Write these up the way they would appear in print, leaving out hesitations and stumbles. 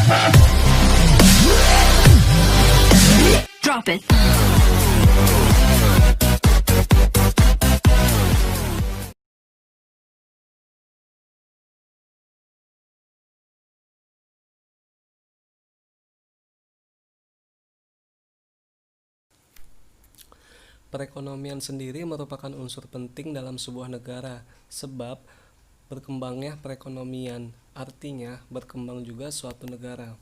Drop it. Perekonomian sendiri merupakan unsur penting dalam sebuah negara, sebab berkembangnya perekonomian artinya berkembang juga suatu negara.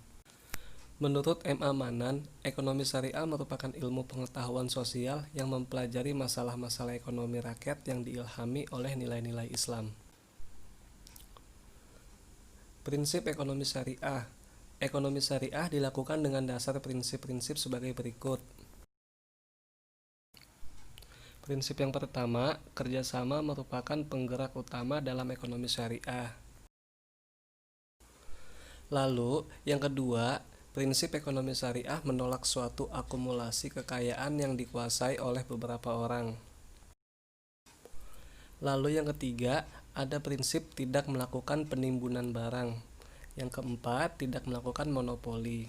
Menurut M. A. Manan, ekonomi syariah merupakan ilmu pengetahuan sosial yang mempelajari masalah-masalah ekonomi rakyat yang diilhami oleh nilai-nilai Islam. Prinsip ekonomi syariah. Ekonomi syariah dilakukan dengan dasar prinsip-prinsip sebagai berikut. Prinsip yang pertama, kerjasama merupakan penggerak utama dalam ekonomi syariah. Lalu, yang kedua, prinsip ekonomi syariah menolak suatu akumulasi kekayaan yang dikuasai oleh beberapa orang. Lalu yang ketiga, ada prinsip tidak melakukan penimbunan barang. Yang keempat, tidak melakukan monopoli.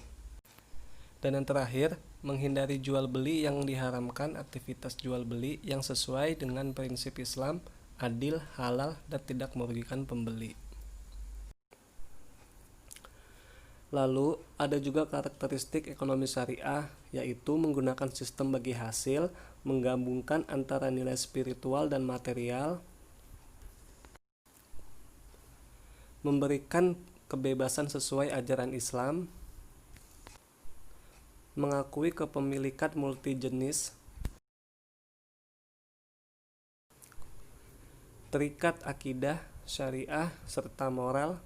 Dan yang terakhir, menghindari jual beli yang diharamkan, aktivitas jual beli yang sesuai dengan prinsip Islam, adil, halal, dan tidak merugikan pembeli. Lalu, ada juga karakteristik ekonomi syariah, yaitu menggunakan sistem bagi hasil, menggabungkan antara nilai spiritual dan material, memberikan kebebasan sesuai ajaran Islam, mengakui kepemilikan multijenis, terikat akidah, syariah, serta moral,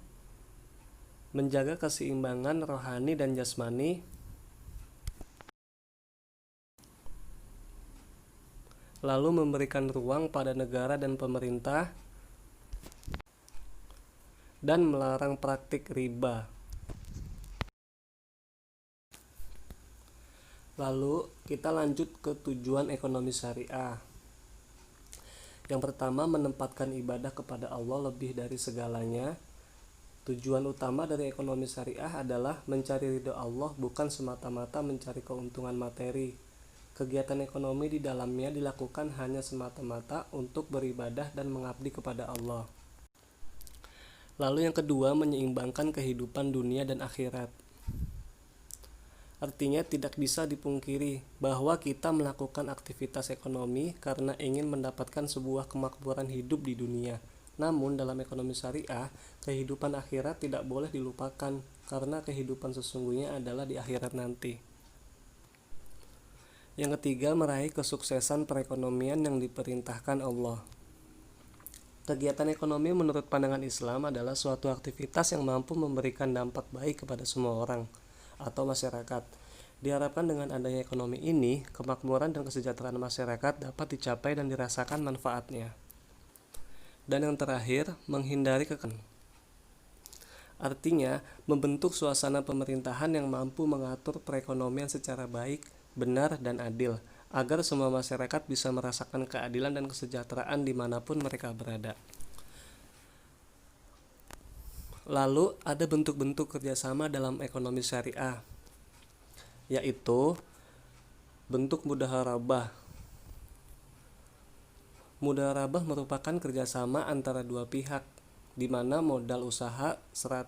menjaga keseimbangan rohani dan jasmani, lalu memberikan ruang pada negara dan pemerintah, dan melarang praktik riba. Lalu kita lanjut ke tujuan ekonomi syariah. Yang pertama, menempatkan ibadah kepada Allah lebih dari segalanya. Tujuan utama dari ekonomi syariah adalah mencari ridho Allah, bukan semata-mata mencari keuntungan materi. Kegiatan ekonomi di dalamnya dilakukan hanya semata-mata untuk beribadah dan mengabdi kepada Allah. Lalu yang kedua, menyeimbangkan kehidupan dunia dan akhirat. Artinya tidak bisa dipungkiri bahwa kita melakukan aktivitas ekonomi karena ingin mendapatkan sebuah kemakmuran hidup di dunia. Namun dalam ekonomi syariah, kehidupan akhirat tidak boleh dilupakan karena kehidupan sesungguhnya adalah di akhirat nanti. Yang ketiga, meraih kesuksesan perekonomian yang diperintahkan Allah. Kegiatan ekonomi menurut pandangan Islam adalah suatu aktivitas yang mampu memberikan dampak baik kepada semua orang atau masyarakat. Diharapkan dengan adanya ekonomi ini, kemakmuran dan kesejahteraan masyarakat dapat dicapai dan dirasakan manfaatnya. Dan yang terakhir, menghindari kekerasan. Artinya, membentuk suasana pemerintahan yang mampu mengatur perekonomian secara baik, benar, dan adil, agar semua masyarakat bisa merasakan keadilan dan kesejahteraan dimanapun mereka berada. Lalu ada bentuk-bentuk kerjasama dalam ekonomi syariah, yaitu bentuk mudaharabah. Mudaharabah merupakan kerjasama antara dua pihak, di mana modal usaha 100%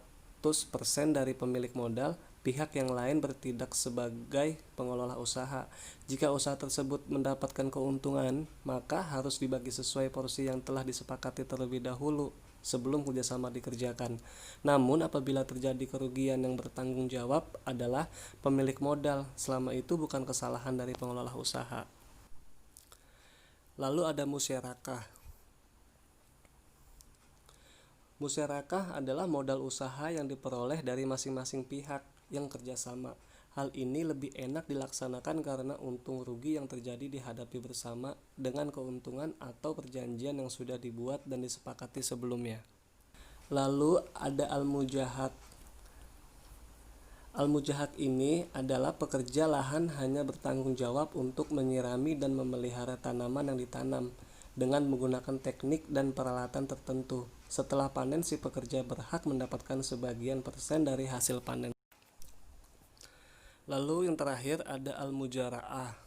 dari pemilik modal, pihak yang lain bertindak sebagai pengelola usaha. Jika usaha tersebut mendapatkan keuntungan, maka harus dibagi sesuai porsi yang telah disepakati terlebih dahulu sebelum kerjasama dikerjakan. Namun apabila terjadi kerugian, yang bertanggung jawab adalah pemilik modal, selama itu bukan kesalahan dari pengelola usaha. Lalu ada musyarakah. Musyarakah adalah modal usaha yang diperoleh dari masing-masing pihak yang kerjasama. Hal ini lebih enak dilaksanakan karena untung rugi yang terjadi dihadapi bersama dengan keuntungan atau perjanjian yang sudah dibuat dan disepakati sebelumnya. Lalu ada al-mujahat. Al-mujahat ini adalah pekerja lahan hanya bertanggung jawab untuk menyirami dan memelihara tanaman yang ditanam dengan menggunakan teknik dan peralatan tertentu. Setelah panen, si pekerja berhak mendapatkan sebagian persen dari hasil panen. Lalu yang terakhir ada al-mujara'ah.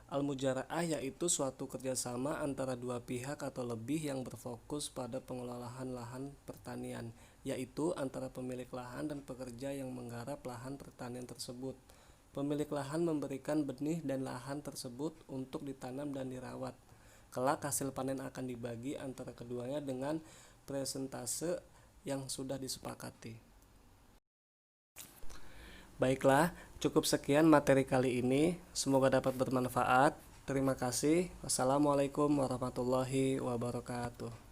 Al-mujara'ah yaitu suatu kerjasama antara dua pihak atau lebih yang berfokus pada pengelolaan lahan pertanian, yaitu antara pemilik lahan dan pekerja yang menggarap lahan pertanian tersebut. Pemilik lahan memberikan benih dan lahan tersebut untuk ditanam dan dirawat. Kelak hasil panen akan dibagi antara keduanya dengan persentase yang sudah disepakati. Baiklah, cukup sekian materi kali ini. Semoga dapat bermanfaat. Terima kasih. Wassalamualaikum warahmatullahi wabarakatuh.